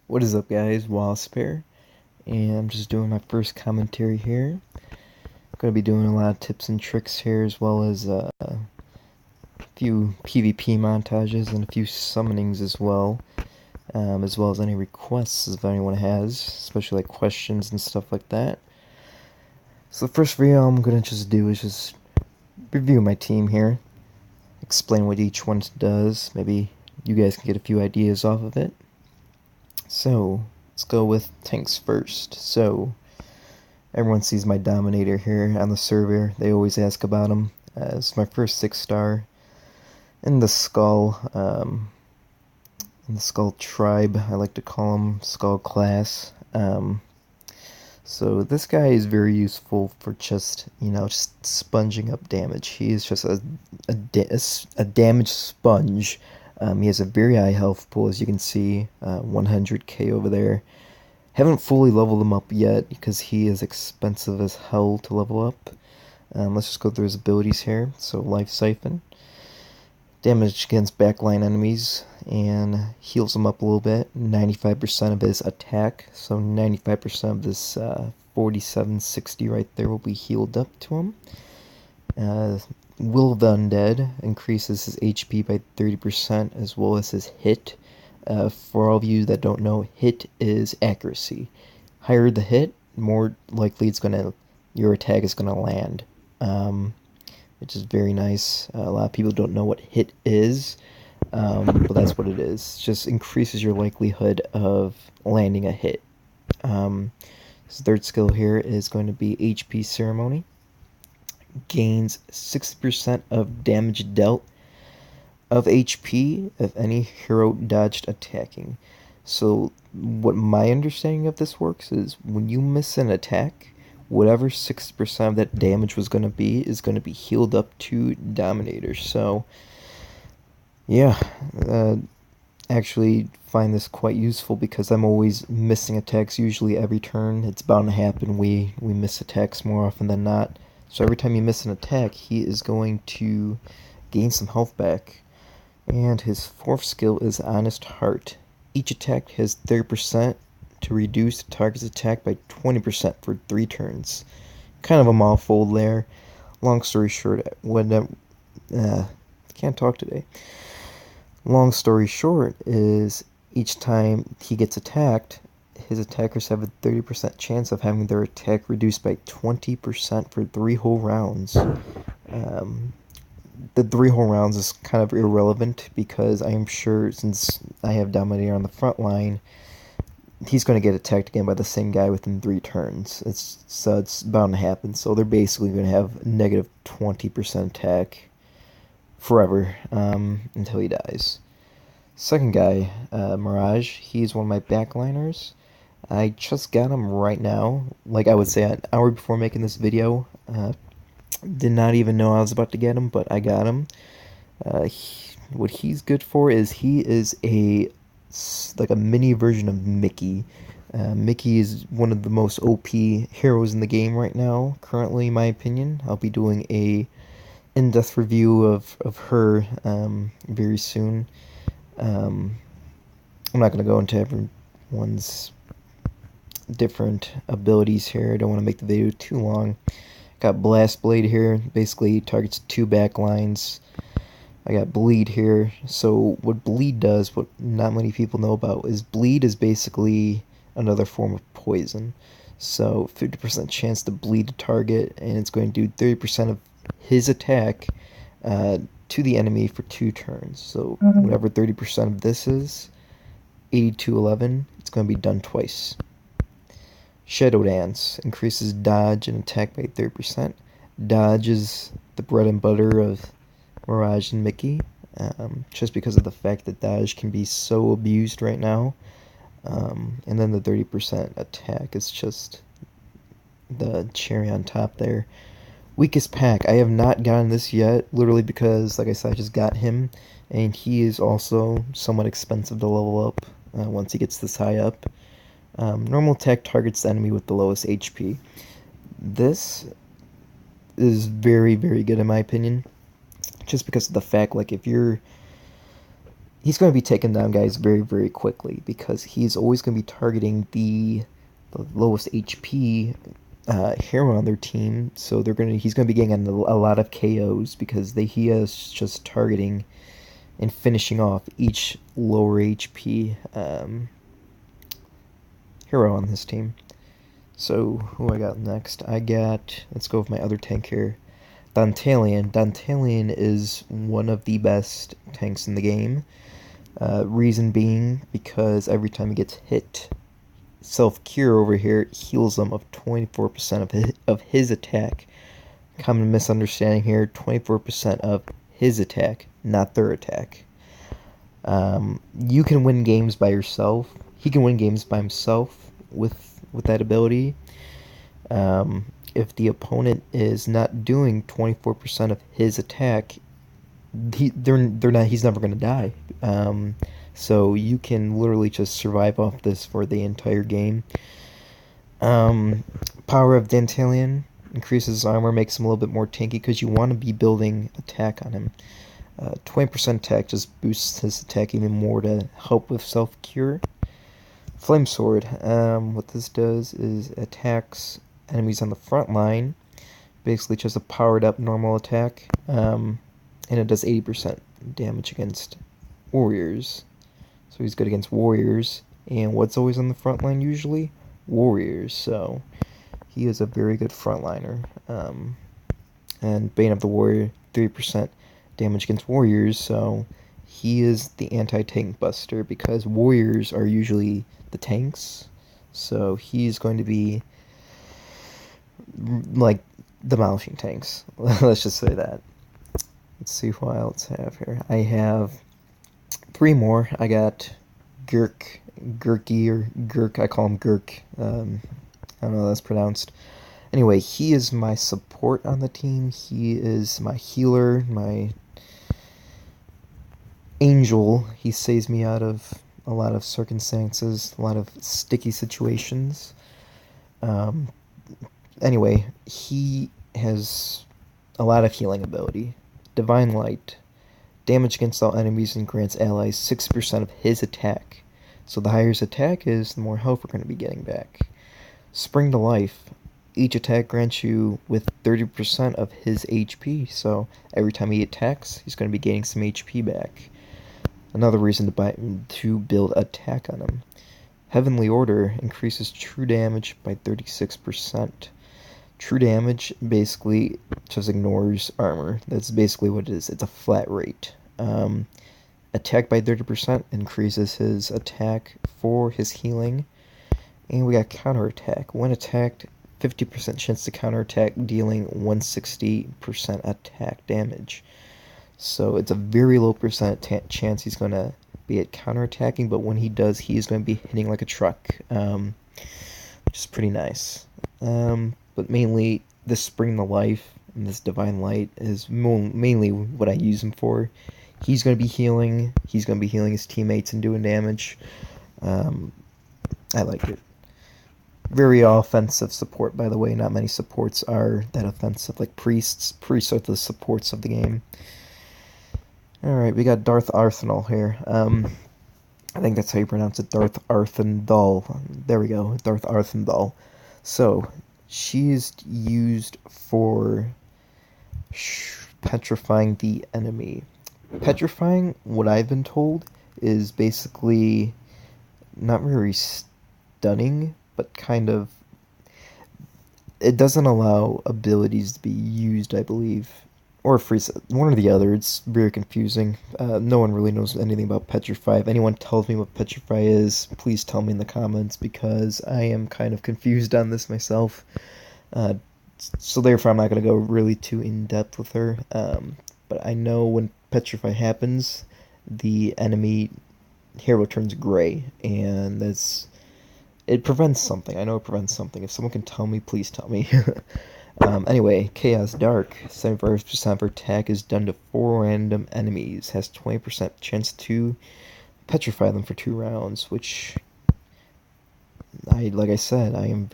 What is up, guys? Wasp here, and I'm just doing my first commentary here. I'm going to be doing a lot of tips and tricks here, as well as a few PvP montages and a few summonings as well as any requests if anyone has, especially like questions and stuff like that. So the first video I'm going to just do is just review my team here, explain what each one does. Maybe you guys can get a few ideas off of it. So let's go with tanks first. So everyone sees my Dominator here on the server. They always ask about him. It's my first 6-star in the Skull tribe. I like to call him Skull class. So this guy is very useful for just sponging up damage. He is just a damage sponge. He has a very high health pool, as you can see, 100k over there. Haven't fully leveled him up yet because he is expensive as hell to level up. Let's just go through his abilities here. So Life Siphon, damage against backline enemies, and heals him up a little bit. 95% of his attack, so 95% of this 4760 right there will be healed up to him. Will of the Undead increases his HP by 30% as well as his hit. For all of you that don't know, hit is accuracy. Higher the hit, more likely your attack is gonna land, which is very nice. A lot of people don't know what hit is, but that's what it is. It just increases your likelihood of landing a hit. His third skill here is going to be HP Ceremony. Gains 60% of damage dealt of HP of any hero dodged attacking. So what my understanding of this works is when you miss an attack, whatever 60% of that damage was going to be is going to be healed up to Dominator. So yeah, actually find this quite useful because I'm always missing attacks usually every turn. It's bound to happen. We miss attacks more often than not. So every time you miss an attack, he is going to gain some health back. And his fourth skill is Honest Heart. Each attack has 30% to reduce the target's attack by 20% for 3 turns. Kind of a mouthful there. Long story short, can't talk today. Long story short is each time he gets attacked, his attackers have a 30% chance of having their attack reduced by 20% for 3 whole rounds. The 3 whole rounds is kind of irrelevant because I am sure since I have Dominator on the front line, he's going to get attacked again by the same guy within 3 turns. It's bound to happen. So they're basically going to have negative 20% attack forever until he dies. Second guy, Mirage. He's one of my backliners. I just got him right now. Like I would say, an hour before making this video. Did not even know I was about to get him, but I got him. What he's good for is he is like a mini version of Mickey. Mickey is one of the most OP heroes in the game right now, currently, in my opinion. I'll be doing a in-depth review of her very soon. I'm not going to go into everyone's different abilities here. I don't want to make the video too long. Got Blast Blade here, basically targets 2 back lines. I got Bleed here. So what Bleed does, what not many people know about, is Bleed is basically another form of poison. So 50% chance to bleed a target, and it's going to do 30% of his attack to the enemy for 2 turns. So whatever 30% of this is, 8211, it's going to be done twice. Shadow Dance increases dodge and attack by 30%. Dodge is the bread and butter of Mirage and Mickey, just because of the fact that dodge can be so abused right now. And then the 30% attack is just the cherry on top there. Weakest pack. I have not gotten this yet, literally because, like I said, I just got him, and he is also somewhat expensive to level up once he gets this high up. Normal attack targets the enemy with the lowest HP. This is very, very good in my opinion, just because of the fact, like, if you're he's going to be taking down guys very, very quickly because he's always going to be targeting the lowest HP hero on their team. So he's going to be getting a lot of KOs because he is just targeting and finishing off each lower HP hero on his team. So who I got next? Let's go with my other tank here, Dantalion. Dantalion is one of the best tanks in the game. Reason being because every time he gets hit, self-cure over here heals him of 24% of his attack. Common misunderstanding here, 24% of his attack, not their attack. You can win games by yourself. He can win games by himself with that ability. If the opponent is not doing 24% of his attack, he's never going to die. So you can literally just survive off this for the entire game. Power of Dantalion increases his armor, makes him a little bit more tanky because you want to be building attack on him. 20% attack just boosts his attack even more to help with self-cure. Flame Sword, what this does is attacks enemies on the front line, basically just a powered up normal attack, and it does 80% damage against warriors. So he's good against warriors, and what's always on the front line usually? Warriors, so he is a very good frontliner. And Bane of the Warrior, 3% damage against warriors, so he is the anti-tank buster because warriors are usually the tanks, so he's going to be like demolishing tanks. Let's just say that. Let's see who I else have here. I have 3 more. I got Gurky or Gurk. I call him Gurk. I don't know how that's pronounced. Anyway, he is my support on the team. He is my healer, my angel. He saves me out of a lot of circumstances, a lot of sticky situations. Anyway, he has a lot of healing ability. Divine Light. Damage against all enemies and grants allies 6% of his attack. So the higher his attack is, the more health we're going to be getting back. Spring to Life. Each attack grants you with 30% of his HP. So every time he attacks, he's going to be gaining some HP back. Another reason to build attack on him. Heavenly Order increases true damage by 36%. True damage basically just ignores armor. That's basically what it is. It's a flat rate. Attack by 30% increases his attack for his healing. And we got counterattack. When attacked, 50% chance to counterattack, dealing 160% attack damage. So it's a very low chance he's going to be at counterattacking, but when he does, he is going to be hitting like a truck, which is pretty nice. But mainly, this Spring to Life and this Divine Light is mainly what I use him for. He's going to be healing. He's going to be healing his teammates and doing damage. I like it. Very offensive support, by the way. Not many supports are that offensive, like priests. Priests are the supports of the game. Alright, we got Darth Arsenal here. I think that's how you pronounce it, Darth Arthendal. There we go, Darth Arthendal. So, she's used for petrifying the enemy. Petrifying, what I've been told, is basically not very stunning, but kind of... It doesn't allow abilities to be used, I believe. Or freeze, one or the other. It's very confusing. No one really knows anything about Petrify. If anyone tells me what Petrify is, please tell me in the comments, because I am kind of confused on this myself. So therefore I'm not going to go really too in-depth with her. But I know when Petrify happens, the enemy hero turns gray, and it prevents something. I know it prevents something. If someone can tell me, please tell me. Anyway, Chaos Dark, 75% of her attack is done to 4 random enemies, has 20% chance to petrify them for 2 rounds, which, like I said, I'm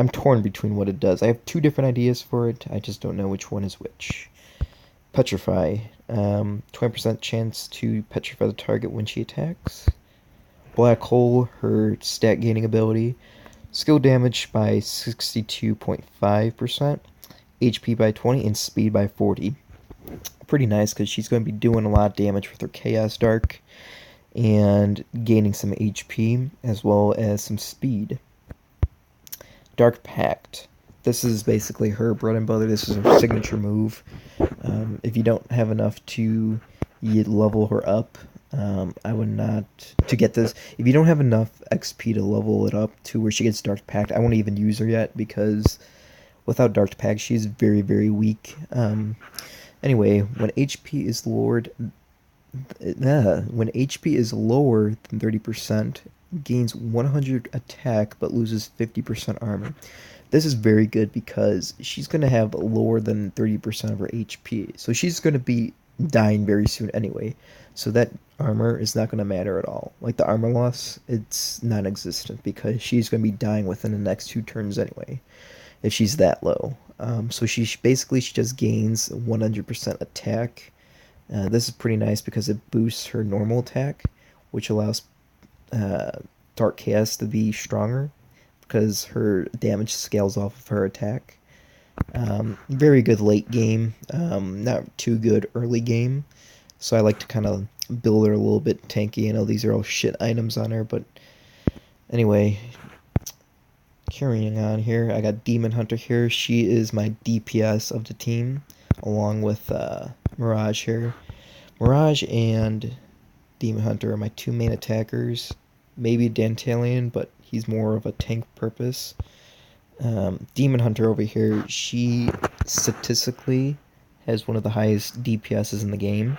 torn between what it does. I have 2 different ideas for it, I just don't know which one is which. Petrify, 20% chance to petrify the target when she attacks. Black Hole, her stat gaining ability. Skill damage by 62.5%, HP by 20, and speed by 40. Pretty nice because she's going to be doing a lot of damage with her Chaos Dark and gaining some HP as well as some speed. Dark Pact. This is basically her bread and butter. This is her signature move. If you don't have enough to level her up, I would not to get this. If you don't have enough XP to level it up to where she gets Dark Pact, I won't even use her yet because without Dark Pact, she's very, very weak. Anyway, when HP is lowered, when HP is lower than 30%, gains 100 attack but loses 50% armor. This is very good because she's going to have lower than 30% of her HP. So she's going to be dying very soon anyway. So that armor is not going to matter at all. Like the armor loss, it's non-existent because she's going to be dying within the next 2 turns anyway if she's that low. So she just gains 100% attack. This is pretty nice because it boosts her normal attack, which allows Dark Chaos to be stronger because her damage scales off of her attack. Very good late game, not too good early game. So I like to kind of build her a little bit tanky. I know these are all shit items on her, but anyway, carrying on here, I got Demon Hunter here. She is my DPS of the team, along with Mirage here. Mirage and Demon Hunter are my 2 main attackers. Maybe Dantalion, but he's more of a tank purpose. Demon Hunter over here, she statistically has one of the highest DPSs in the game,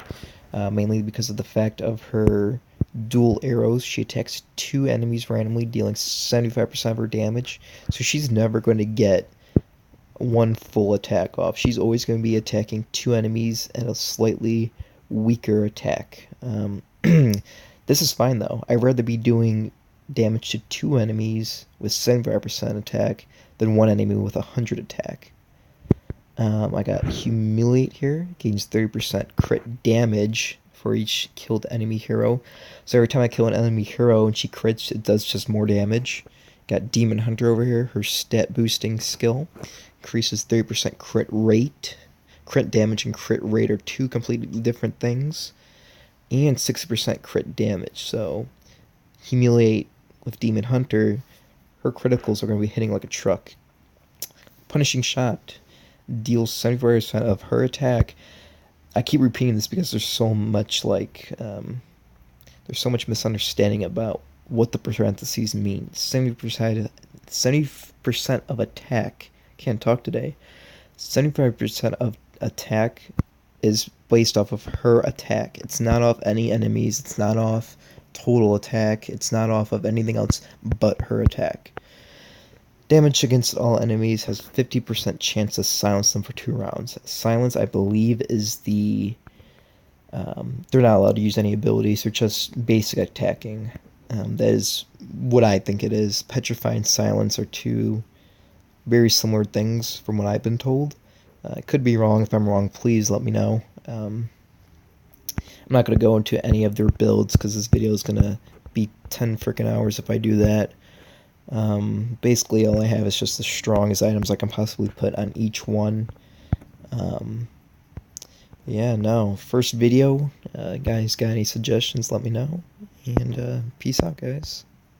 mainly because of the fact of her dual arrows. She attacks 2 enemies randomly, dealing 75% of her damage. So she's never going to get one full attack off. She's always going to be attacking 2 enemies at a slightly weaker attack. This is fine though. I'd rather be doing damage to 2 enemies with 75% attack than 1 enemy with 100 attack. I got Humiliate here, gains 30% crit damage for each killed enemy hero. So every time I kill an enemy hero and she crits, it does just more damage. Got Demon Hunter over here, her stat boosting skill increases 30% crit rate. Crit damage and crit rate are 2 completely different things. And 60% crit damage. So Humiliate with Demon Hunter, her criticals are going to be hitting like a truck. Punishing Shot deals 74% of her attack. I keep repeating this because there's so much misunderstanding about what the parentheses mean. 70% of attack. Can't talk today. 75% of attack is based off of her attack. It's not off any enemies. It's not off total attack. It's not off of anything else but her attack. Damage against all enemies has 50% chance to silence them for 2 rounds. Silence, I believe, is the... they're not allowed to use any abilities. They're just basic attacking. That is what I think it is. Petrify and Silence are 2 very similar things from what I've been told. I could be wrong. If I'm wrong, please let me know. I'm not going to go into any of their builds because this video is going to be 10 freaking hours if I do that. Basically, all I have is just the strongest items I can possibly put on each one. Yeah, no. First video. Guys, got any suggestions, let me know. And peace out, guys.